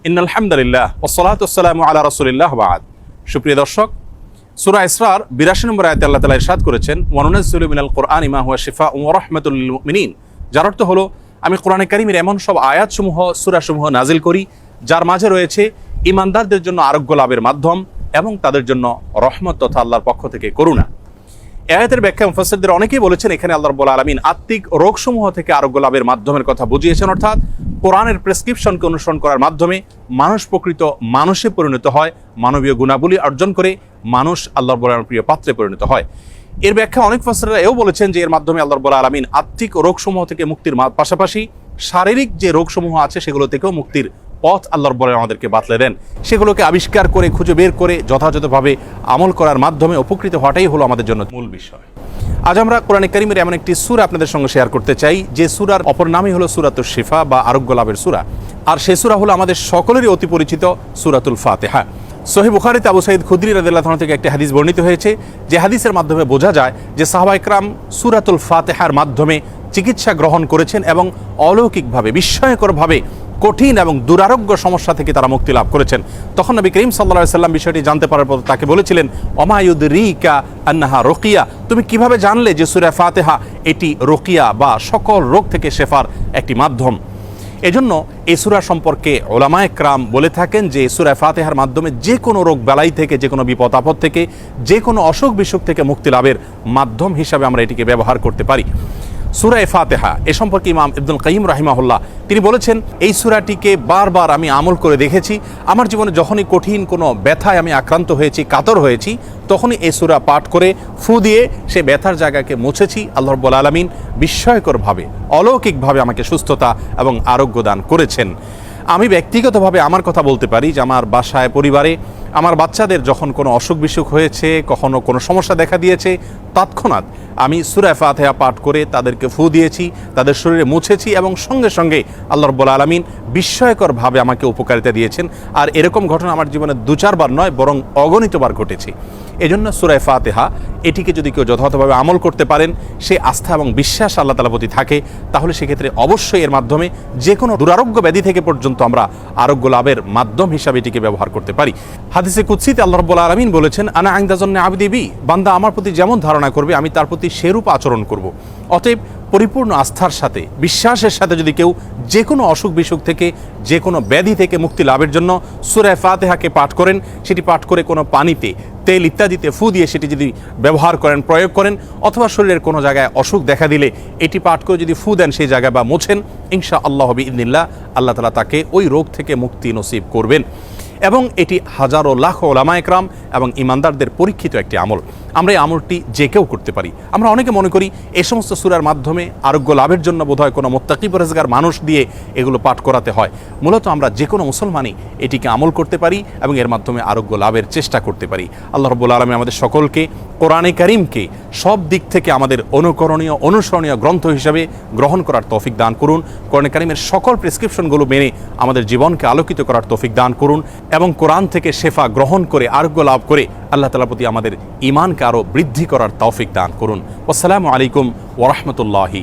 ইন্নাল হামদুলিল্লাহ ওয়াসসালাতু ওয়াসসালামু আলা রাসূলিল্লাহ বাদ। সুপ্রিয় দর্শক, সূরা ইসরার 82 নম্বর আয়াতে আল্লাহ তাআলা ইরশাদ করেছেন, ওয়া নুনাজ্জিলু মিনাল কুরআনি মা হুয়া শিফাউন ওয়া রাহমাতুল লিল মুমিনিন। যার অর্থ হলো, আমি কোরআনে কারীমের এমন সব আয়াতসমূহ, সূরাসমূহ নাজিল করি যার মাঝে রয়েছে ঈমানদারদের জন্য আরোগ্য লাভের মাধ্যম এবং তাদের জন্য রহমত তথা আল্লাহর পক্ষ থেকে করুণা। এই আয়াতের ব্যাখ্যা মুফাসসিরদের অনেকেই বলেছেন, এখানে আল্লাহ রাব্বুল আলামিন আত্মিক রোগসমূহ থেকে আরোগ্য লাভের মাধ্যমের কথা বুঝিয়েছেন, অর্থাৎ কোরআনের প্রেসক্রিপশনকে অনুসরণ করার মাধ্যমে মানুষ প্রকৃত মানুষে পরিণত হয়, মানবীয় গুণাবলী অর্জন করে মানুষ আল্লাহ রাব্বুল আলামিনের প্রিয় পাত্রে পরিণত হয়। এর ব্যাখ্যা অনেক মুফাসসিররা এও বলেছেন যে এর মাধ্যমে আল্লাহ রাব্বুল আলামিন আত্মিক রোগসমূহ থেকে মুক্তির পাশাপাশি শারীরিক যে রোগসমূহ আছে সেগুলো থেকেও মুক্তির পথ আল্লাহ রাব্বুল আলামিন আমাদেরকে বাতলে দেন। সেগুলোকে আবিষ্কার করে খুঁজে বের করে যথাযথভাবে আমল করার মাধ্যমে উপকৃত হওয়াটাই হলো আমাদের জন্য মূল বিষয়। আজ আমরা কোরআনে কারীমের এমন একটি সূরা আপনাদের সঙ্গে শেয়ার করতে চাই যে সূরার অপর নামই হলো সূরাতুশ শিফা বা আরোগ্য লাভের সূরা। আর সেই সূরা হলো আমাদের সকলেরই অতি পরিচিত সূরাতুল ফাতিহা। সহিহ বুখারীতে আবু সাঈদ খুদরী রাদিয়াল্লাহু আনহু থেকে একটি হাদিস বর্ণিত হয়েছে, যে হাদিসের মাধ্যমে বোঝা যায় যে সাহাবায়ে কেরাম সূরাতুল ফাতিহার মাধ্যমে চিকিৎসা গ্রহণ করেছেন এবং অলৌকিকভাবে, বিস্ময়করভাবে কঠিন এবং দুরারোগ্য সমস্যা থেকে তারা মুক্তি লাভ করেছেন। তখন নবী করিম সাল্লাল্লাহু আলাইহি সাল্লাম বিষয়টি জানতে পারার পর তাকে বলেছিলেন, ওমা ইউদরিকা আন্নাহা রুকিয়া, তুমি কিভাবে জানলে যে সূরা ফাতিহা এটি রুকিয়া বা সকল রোগ থেকে শেফার একটি মাধ্যম। এজন্য এই সূরা সম্পর্কে উলামায়ে কেরাম বলে থাকেন যে সূরা ফাতিহার মাধ্যমে যে কোনো রোগ বালাই থেকে, যে কোনো বিপদ আপদ থেকে, যে কোনো অসুখ বিসুখ থেকে মুক্তি লাভের মাধ্যম হিসাবে আমরা এটিকে ব্যবহার করতে পারি। সূরা ফাতিহা এ সম্পর্কে ইমাম ইবনুল কাইয়িম রাহিমাহুল্লাহ তিনি বলেছেন, এই সূরাটিকে বারবার আমি আমল করে দেখেছি। আমার জীবনে যখনই কঠিন কোনো ব্যথায় আমি আক্রান্ত হয়েছি, কাতর হয়েছি, তখনই এই সূরা পাঠ করে ফু দিয়ে সে ব্যথার জায়গাকে মুছেছি। আল্লাহ রাব্বুল আলামিন বিস্ময়করভাবে, অলৌকিকভাবে আমাকে সুস্থতা এবং আরোগ্য দান করেছেন। আমি ব্যক্তিগতভাবে আমার কথা বলতে পারি যে আমার বাসায়, পরিবারে আমার বাচ্চাদের যখন কোনো অসুখ বিসুখ হয়েছে, কখনো কোনো সমস্যা দেখা দিয়েছে, তৎক্ষণাৎ আমি সূরা ফাতিহা পাঠ করে তাদেরকে ফু দিয়েছি, তাদের শরীরে মুছেছি এবং সঙ্গে সঙ্গে আল্লাহ রাব্বুল আলামিন বিস্ময়করভাবে আমাকে উপকারিতা দিয়েছেন। আর এরকম ঘটনা আমার জীবনে 2-4 বার নয়, বরং অগণিতবার ঘটেছে। এজন্য সূরা ফাতিহা এটিকে যদি কেউ যথাযথভাবে আমল করতে পারেন, সে আস্থা এবং বিশ্বাস আল্লাহ তাআলার প্রতি থাকে, তাহলে সেক্ষেত্রে অবশ্যই এর মাধ্যমে যে কোনো দুরারোগ্য ব্যাধি থেকে পর্যন্ত আমরা আরোগ্য লাভের মাধ্যম হিসাবে এটিকে ব্যবহার করতে পারি। হাদিসে কুদসিতে আল্লাহ রাব্বুল আলামিন বলেছেন, আনা ইনদা যান্নি আবদি বি, বান্দা আমার প্রতি যেমন ধারণা করবে আমি তার প্রতি সেরূপ আচরণ করব। অতএব পরিপূর্ণ আস্থার সাথে, বিশ্বাসের সাথে যদি কেউ যে কোনো অসুখ বিসুখ থেকে, যে কোনো ব্যাধি থেকে মুক্তি লাভের জন্য সূরা ফাতিহাকে পাঠ করেন, সেটি পাঠ করে কোনো পানিতে, তেল ইত্যাদিতে ফু দিয়ে সেটি যদি ব্যবহার করেন, প্রয়োগ করেন, অথবা শরীরের কোনো জায়গায় অসুখ দেখা দিলে এটি পাঠ করে যদি ফু দেন সেই জায়গায় বা মোছেন, ইনশাআল্লাহ বিইذনিল্লাহ আল্লাহ তাআলা তাকে ওই রোগ থেকে মুক্তি নসিব করবেন। এবং এটি হাজারো লাখো উলামায়ে কেরাম এবং ঈমানদারদের পরীক্ষিত একটি আমল। আমরা এই আমলটি যে কেউ করতে পারি। আমরা অনেকে মনে করি এই সমস্ত সূরার মাধ্যমে আরোগ্য লাভের জন্য বোধহয় কোনো মুত্তাকি পরহেজগার মানুষ দিয়ে এগুলো পাঠ করাতে হয়। মূলত আমরা যে কোনো মুসলমানই এটিকে আমল করতে পারি এবং এর মাধ্যমে আরোগ্য লাভের চেষ্টা করতে পারি। আল্লাহ রাব্বুল আলামিন আমাদের সকলকে কোরআনে কারীমকে সব দিক থেকে আমাদের অনুকরণীয়, অনুসরণীয় গ্রন্থ হিসাবে গ্রহণ করার তৌফিক দান করুন। কোরআনে কারীমের সকল প্রেসক্রিপশনগুলো মেনে আমাদের জীবনকে আলোকিত করার তৌফিক দান করুন এবং কোরআন থেকে শেফা গ্রহণ করে আরোগ্য লাভ করে আল্লাহ তাআলার প্রতি আমাদের ঈমানকে আরও বৃদ্ধি করার তৌফিক দান করুন। আসসালামু আলাইকুম ওয়া রাহমাতুল্লাহি।